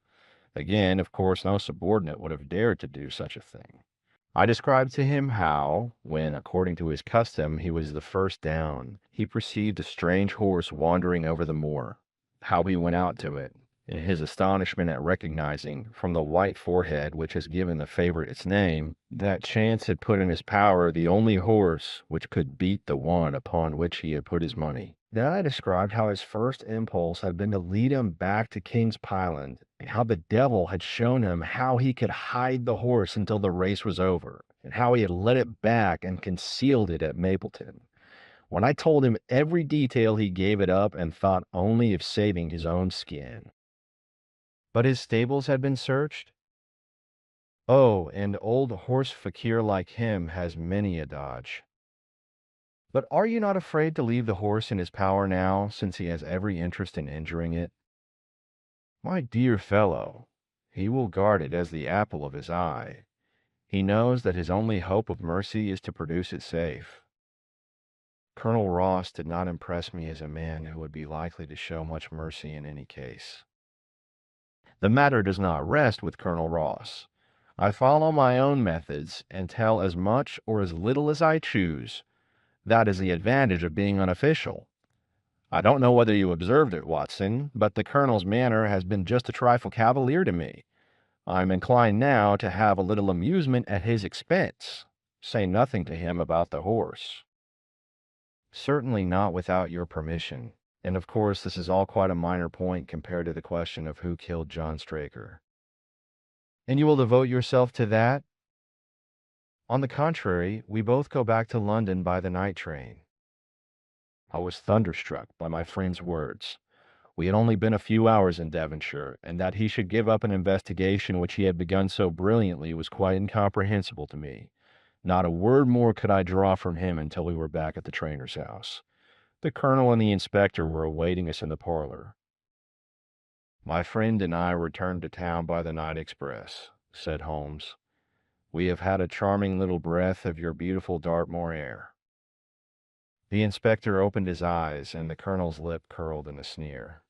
Again, of course, no subordinate would have dared to do such a thing. I described to him how, when, according to his custom, he was the first down, he perceived a strange horse wandering over the moor, how he went out to it, in his astonishment at recognizing, from the white forehead which has given the favorite its name, that chance had put in his power the only horse which could beat the one upon which he had put his money. Then I described how his first impulse had been to lead him back to King's Pyland, and how the devil had shown him how he could hide the horse until the race was over, and how he had led it back and concealed it at Mapleton. When I told him every detail, he gave it up and thought only of saving his own skin. "But his stables had been searched?" "Oh, an old horse fakir like him has many a dodge." "But are you not afraid to leave the horse in his power now, since he has every interest in injuring it?" "My dear fellow, he will guard it as the apple of his eye. He knows that his only hope of mercy is to produce it safe." Colonel Ross did not impress me as a man who would be likely to show much mercy in any case. The matter does not rest with Colonel Ross. I follow my own methods and tell as much or as little as I choose. That is the advantage of being unofficial. I don't know whether you observed it, Watson, but the Colonel's manner has been just a trifle cavalier to me. I'm inclined now to have a little amusement at his expense. Say nothing to him about the horse. Certainly not without your permission. And of course, this is all quite a minor point compared to the question of who killed John Straker. And you will devote yourself to that? On the contrary, we both go back to London by the night train. I was thunderstruck by my friend's words. We had only been a few hours in Devonshire, and that he should give up an investigation which he had begun so brilliantly was quite incomprehensible to me. Not a word more could I draw from him until we were back at the trainer's house. The colonel and the inspector were awaiting us in the parlor. My friend and I returned to town by the night express, said Holmes. We have had a charming little breath of your beautiful Dartmoor air. The inspector opened his eyes, and the colonel's lip curled in a sneer.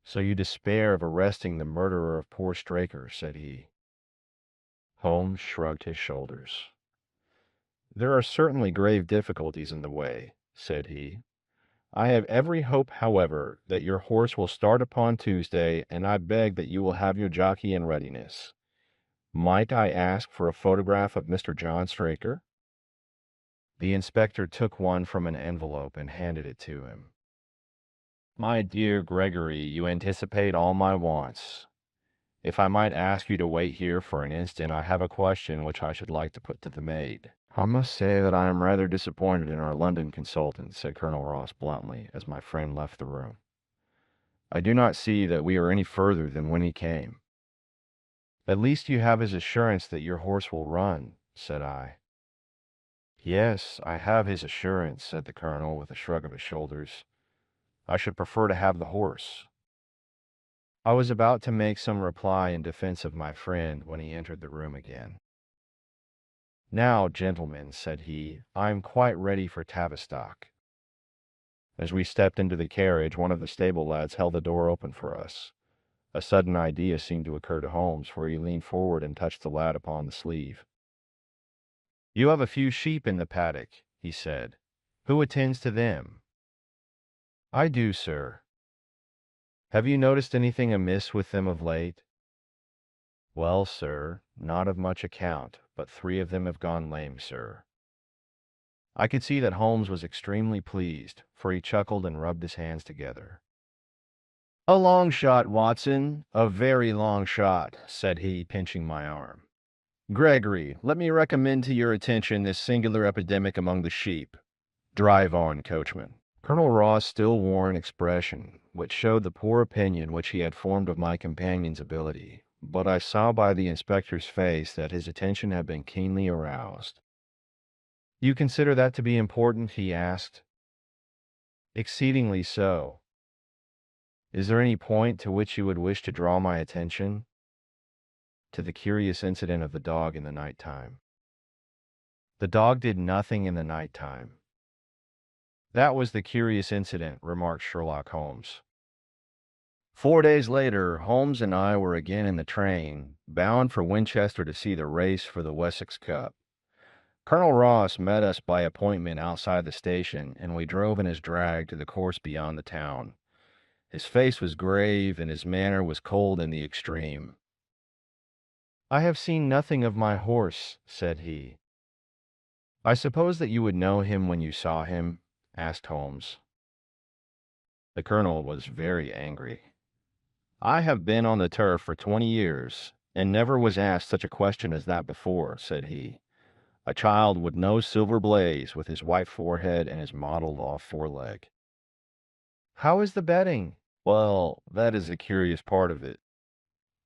So you despair of arresting the murderer of poor Straker, said he. Holmes shrugged his shoulders. There are certainly grave difficulties in the way, said he. I have every hope, however, that your horse will start upon Tuesday, and I beg that you will have your jockey in readiness. Might I ask for a photograph of Mr. John Straker? The inspector took one from an envelope and handed it to him. My dear Gregory, you anticipate all my wants. If I might ask you to wait here for an instant, I have a question which I should like to put to the maid. I must say that I am rather disappointed in our London consultant, said Colonel Ross bluntly, as my friend left the room. I do not see that we are any further than when he came. At least you have his assurance that your horse will run, said I. Yes, I have his assurance, said the colonel with a shrug of his shoulders. I should prefer to have the horse. I was about to make some reply in defense of my friend when he entered the room again. Now, gentlemen, said he, I am quite ready for Tavistock. As we stepped into the carriage, one of the stable lads held the door open for us. A sudden idea seemed to occur to Holmes, for he leaned forward and touched the lad upon the sleeve. You have a few sheep in the paddock, he said. Who attends to them? I do, sir. Have you noticed anything amiss with them of late? Well, sir, not of much account, but 3 of them have gone lame, sir. I could see that Holmes was extremely pleased, for he chuckled and rubbed his hands together. A long shot, Watson, a very long shot, said he, pinching my arm. Gregory, let me recommend to your attention this singular epidemic among the sheep. Drive on, coachman. Colonel Ross still wore an expression which showed the poor opinion which he had formed of my companion's ability, but I saw by the inspector's face that his attention had been keenly aroused. You consider that to be important? He asked. Exceedingly so. Is there any point to which you would wish to draw my attention? To the curious incident of the dog in the night time. The dog did nothing in the night time. That was the curious incident, remarked Sherlock Holmes. 4 days later, Holmes and I were again in the train, bound for Winchester to see the race for the Wessex Cup. Colonel Ross met us by appointment outside the station, and we drove in his drag to the course beyond the town. His face was grave, and his manner was cold in the extreme. I have seen nothing of my horse, said he. I suppose that you would know him when you saw him? Asked Holmes. The colonel was very angry. I have been on the turf for 20 years, and never was asked such a question as that before, said he. A child with no silver blaze, with his white forehead and his mottled off foreleg. How is the betting? Well, that is the curious part of it.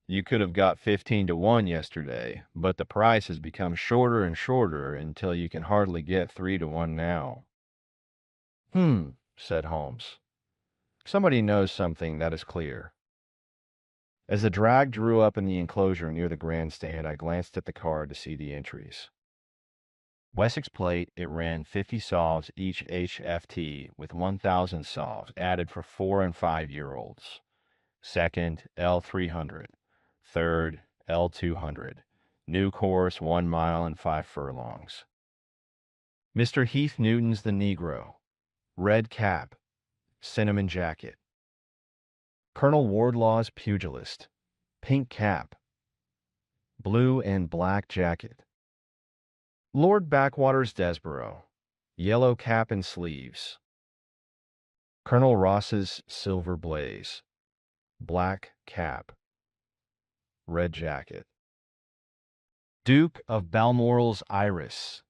You could have got 15 to 1 yesterday, but the price has become shorter and shorter until you can hardly get 3 to 1 now. Said Holmes. Somebody knows something, that is clear. As the drag drew up in the enclosure near the grandstand, I glanced at the card to see the entries. Wessex Plate, it ran 50 solves each HFT with 1,000 solves added for 4 and 5-year-olds. Second, L300. Third, L200. New course 1 mile and 5 furlongs. Mr. Heath Newton's the Negro. Red cap, cinnamon jacket. Colonel Wardlaw's pugilist. Pink cap, blue and black jacket. Lord Backwater's Desborough. Yellow cap and sleeves. Colonel Ross's silver blaze. Black cap, red jacket. Duke of Balmoral's iris.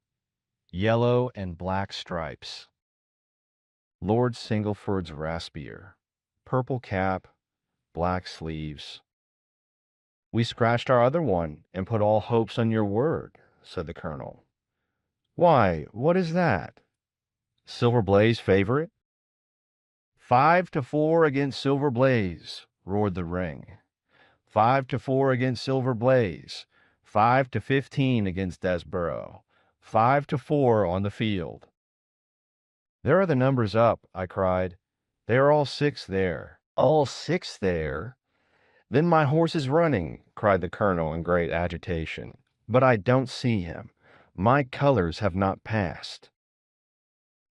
Yellow and black stripes. Lord Singleford's raspier. Purple cap, black sleeves. We scratched our other one and put all hopes on your word, said the colonel. Why, what is that? Silver Blaze favorite? 5-4 against Silver Blaze, roared the ring. 5-4 against Silver Blaze. 5-15 against Desborough. 5-4 on the field. There are the numbers up, I cried. They are all 6 there. All 6 there? Then my horse is running, cried the colonel in great agitation. But I don't see him. My colors have not passed.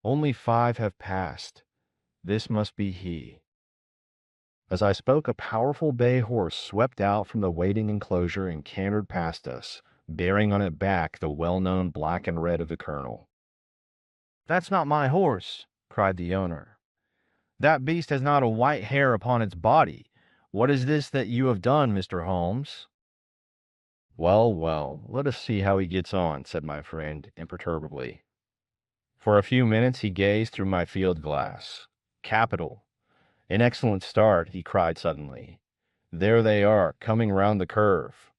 Only 5 have passed. This must be he. As I spoke, a powerful bay horse swept out from the waiting enclosure and cantered past us, bearing on its back the well-known black and red of the colonel. That's not my horse, cried the owner. That beast has not a white hair upon its body. What is this that you have done, Mr. Holmes? Well, well, let us see how he gets on, said my friend imperturbably. For a few minutes he gazed through my field glass. Capital! An excellent start, he cried suddenly. There they are, coming round the curve.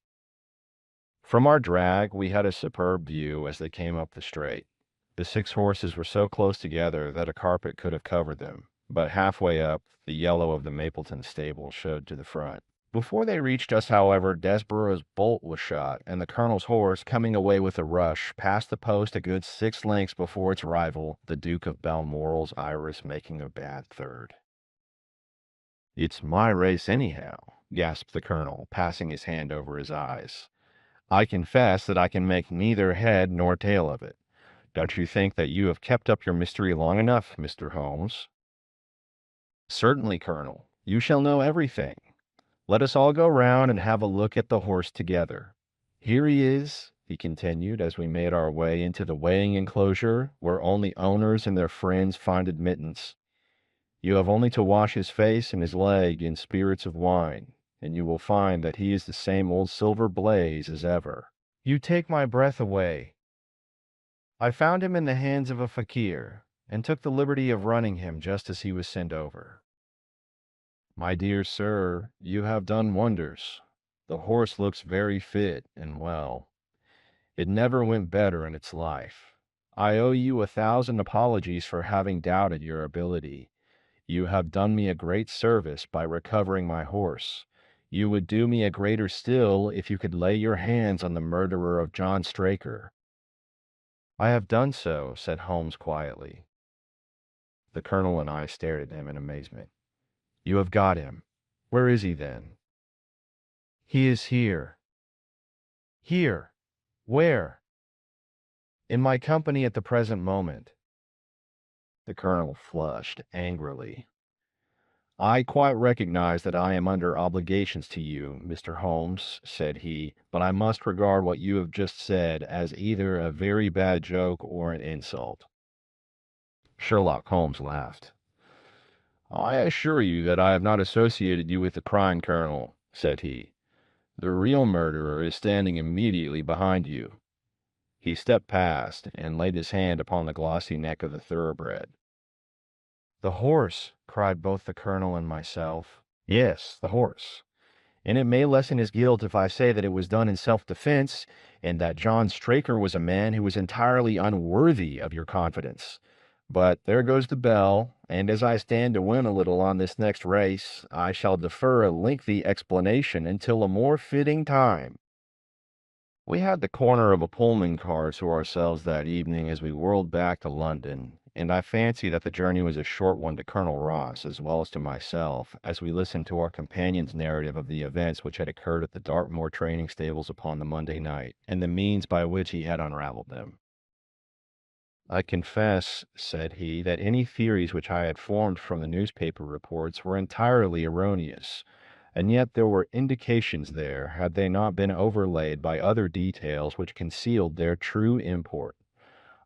From our drag we had a superb view as they came up the straight. The 6 horses were so close together that a carpet could have covered them, but halfway up, the yellow of the Mapleton stable showed to the front. Before they reached us, however, Desborough's bolt was shot, and the colonel's horse, coming away with a rush, passed the post a good 6 lengths before its rival, the Duke of Balmoral's iris, making a bad third. It's my race anyhow, gasped the colonel, passing his hand over his eyes. I confess that I can make neither head nor tail of it. Don't you think that you have kept up your mystery long enough, Mr. Holmes? Certainly, Colonel. You shall know everything. Let us all go round and have a look at the horse together. Here he is, he continued, as we made our way into the weighing enclosure, where only owners and their friends find admittance. You have only to wash his face and his leg in spirits of wine, and you will find that he is the same old Silver Blaze as ever. You take my breath away. I found him in the hands of a fakir, and took the liberty of running him just as he was sent over. My dear sir, you have done wonders. The horse looks very fit and well. It never went better in its life. I owe you 1,000 apologies for having doubted your ability. You have done me a great service by recovering my horse. You would do me a greater still if you could lay your hands on the murderer of John Straker. I have done so, said Holmes quietly. The colonel and I stared at him in amazement. You have got him. Where is he, then? He is here. Here? Where? In my company at the present moment. The colonel flushed angrily. I quite recognize that I am under obligations to you, Mr. Holmes, said he, but I must regard what you have just said as either a very bad joke or an insult. Sherlock Holmes laughed. I assure you that I have not associated you with the crime, Colonel, said he. The real murderer is standing immediately behind you. He stepped past and laid his hand upon the glossy neck of the thoroughbred. The horse, cried both the colonel and myself. Yes, the horse. And it may lessen his guilt if I say that it was done in self-defense, and that John Straker was a man who was entirely unworthy of your confidence. But there goes the bell, and as I stand to win a little on this next race, I shall defer a lengthy explanation until a more fitting time. We had the corner of a Pullman car to ourselves that evening as we whirled back to London, and I fancy that the journey was a short one to Colonel Ross as well as to myself, as we listened to our companion's narrative of the events which had occurred at the Dartmoor training stables upon the Monday night, and the means by which he had unraveled them. I confess, said he, that any theories which I had formed from the newspaper reports were entirely erroneous, and yet there were indications there, had they not been overlaid by other details which concealed their true import.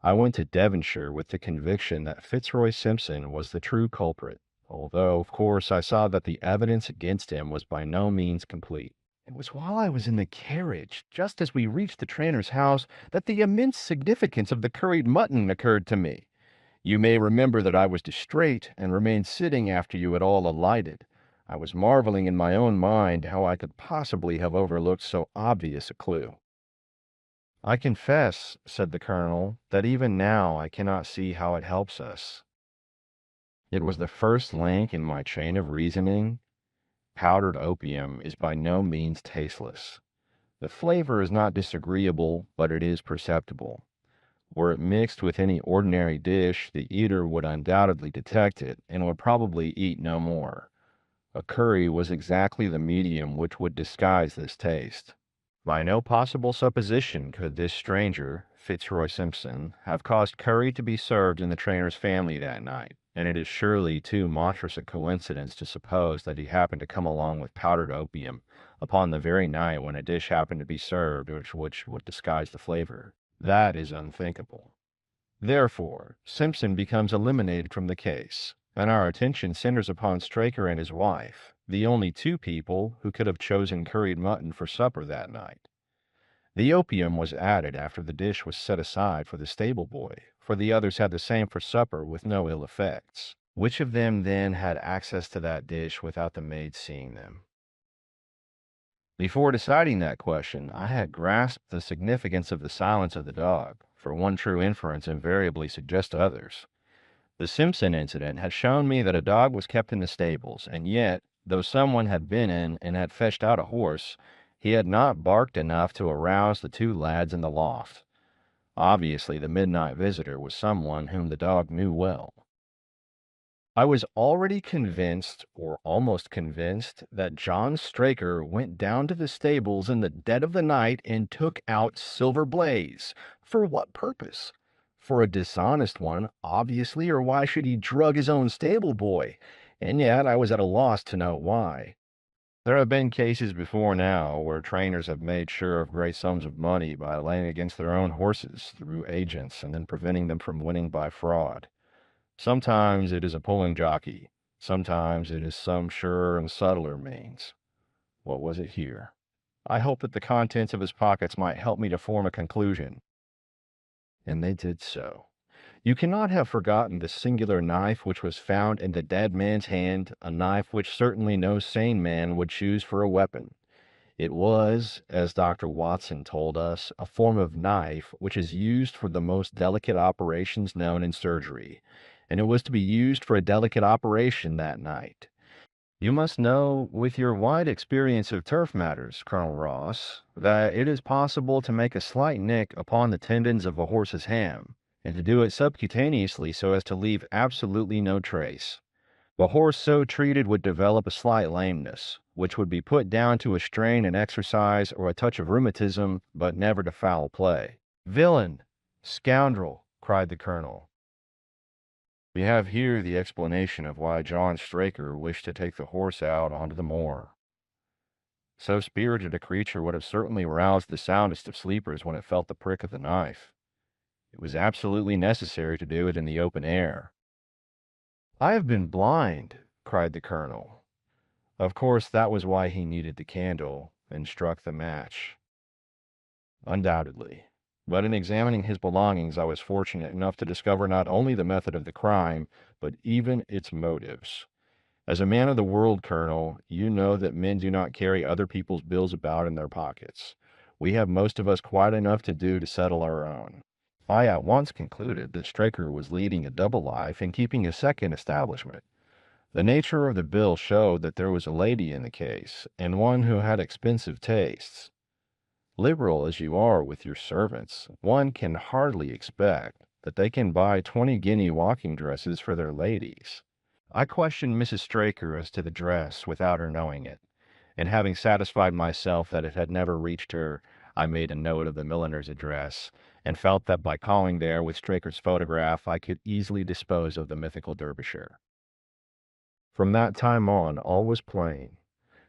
I went to Devonshire with the conviction that Fitzroy Simpson was the true culprit, although, of course, I saw that the evidence against him was by no means complete. It was while I was in the carriage, just as we reached the trainer's house, that the immense significance of the curried mutton occurred to me. You may remember that I was distrait, and remained sitting after you had all alighted. I was marveling in my own mind how I could possibly have overlooked so obvious a clue. I confess, said the Colonel, that even now I cannot see how it helps us. It was the first link in my chain of reasoning. Powdered opium is by no means tasteless. The flavor is not disagreeable, but it is perceptible. Were it mixed with any ordinary dish, the eater would undoubtedly detect it, and would probably eat no more. A curry was exactly the medium which would disguise this taste. By no possible supposition could this stranger, Fitzroy Simpson, have caused curry to be served in the trainer's family that night, and it is surely too monstrous a coincidence to suppose that he happened to come along with powdered opium upon the very night when a dish happened to be served which would disguise the flavor. That is unthinkable. Therefore, Simpson becomes eliminated from the case, and our attention centers upon Straker and his wife, the only two people who could have chosen curried mutton for supper that night. The opium was added after the dish was set aside for the stable boy, for the others had the same for supper with no ill effects. Which of them then had access to that dish without the maid seeing them? Before deciding that question, I had grasped the significance of the silence of the dog, for one true inference invariably suggests others. The Simpson incident had shown me that a dog was kept in the stables, and yet, though someone had been in and had fetched out a horse, he had not barked enough to arouse the two lads in the loft. Obviously, the midnight visitor was someone whom the dog knew well. I was already convinced, or almost convinced, that John Straker went down to the stables in the dead of the night and took out Silver Blaze. For what purpose? For a dishonest one, obviously, or why should he drug his own stable boy? And yet I was at a loss to know why. There have been cases before now where trainers have made sure of great sums of money by laying against their own horses through agents and then preventing them from winning by fraud. Sometimes it is a pulling jockey. Sometimes it is some surer and subtler means. What was it here? I hoped that the contents of his pockets might help me to form a conclusion. And they did so. You cannot have forgotten the singular knife which was found in the dead man's hand, a knife which certainly no sane man would choose for a weapon. It was, as Dr. Watson told us, a form of knife which is used for the most delicate operations known in surgery, and it was to be used for a delicate operation that night. You must know, with your wide experience of turf matters, Colonel Ross, that it is possible to make a slight nick upon the tendons of a horse's ham, and to do it subcutaneously so as to leave absolutely no trace. The horse so treated would develop a slight lameness, which would be put down to a strain in exercise or a touch of rheumatism, but never to foul play. Villain! Scoundrel! Cried the Colonel. We have here the explanation of why John Straker wished to take the horse out onto the moor. So spirited a creature would have certainly roused the soundest of sleepers when it felt the prick of the knife. It was absolutely necessary to do it in the open air. I have been blind, cried the Colonel. Of course, that was why he needed the candle, and struck the match. Undoubtedly. But in examining his belongings, I was fortunate enough to discover not only the method of the crime, but even its motives. As a man of the world, Colonel, you know that men do not carry other people's bills about in their pockets. We have most of us quite enough to do to settle our own. I at once concluded that Straker was leading a double life and keeping a second establishment. The nature of the bill showed that there was a lady in the case, and one who had expensive tastes. Liberal as you are with your servants, one can hardly expect, that they can buy 20 guinea walking dresses for their ladies. I questioned Mrs. Straker as to the dress without her knowing it, and having satisfied myself that it had never reached her, I made a note of the milliner's address, and felt that by calling there with Straker's photograph I could easily dispose of the mythical Derbyshire. From that time on, all was plain.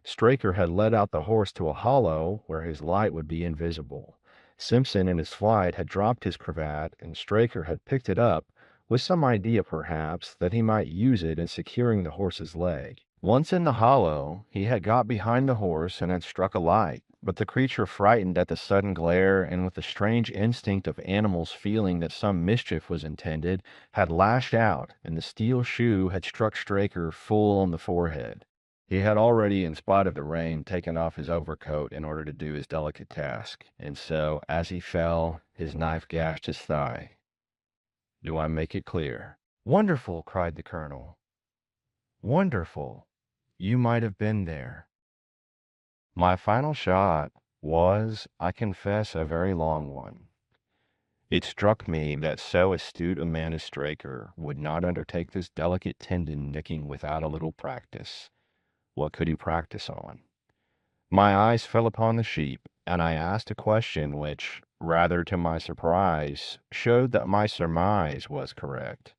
Straker had led out the horse to a hollow where his light would be invisible. Simpson in his flight had dropped his cravat, and Straker had picked it up, with some idea perhaps that he might use it in securing the horse's leg. Once in the hollow, he had got behind the horse and had struck a light, but the creature, frightened at the sudden glare, and with the strange instinct of animals feeling that some mischief was intended, had lashed out, and the steel shoe had struck Straker full on the forehead. He had already, in spite of the rain, taken off his overcoat in order to do his delicate task, and so, as he fell, his knife gashed his thigh. Do I make it clear? "Wonderful!" cried the colonel. "Wonderful! You might have been there." My final shot was, I confess, a very long one. It struck me that so astute a man as Straker would not undertake this delicate tendon nicking without a little practice. What could he practice on? My eyes fell upon the sheep, and I asked a question which, rather to my surprise, showed that my surmise was correct.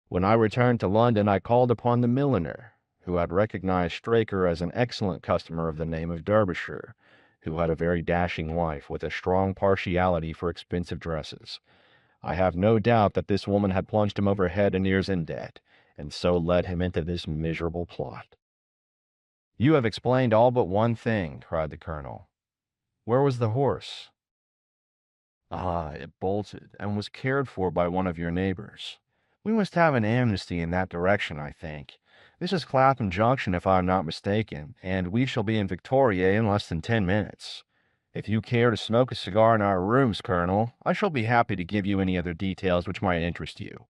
When I returned to London, I called upon the milliner, who had recognized Straker as an excellent customer of the name of Derbyshire, who had a very dashing wife with a strong partiality for expensive dresses. I have no doubt that this woman had plunged him over head and ears in debt, and so led him into this miserable plot. "You have explained all but one thing," cried the colonel. "Where was the horse?" "Ah, it bolted, and was cared for by one of your neighbors. We must have an amnesty in that direction, I think. This is Clapham Junction, if I am not mistaken, and we shall be in Victoria in less than 10 minutes. If you care to smoke a cigar in our rooms, Colonel, I shall be happy to give you any other details which might interest you."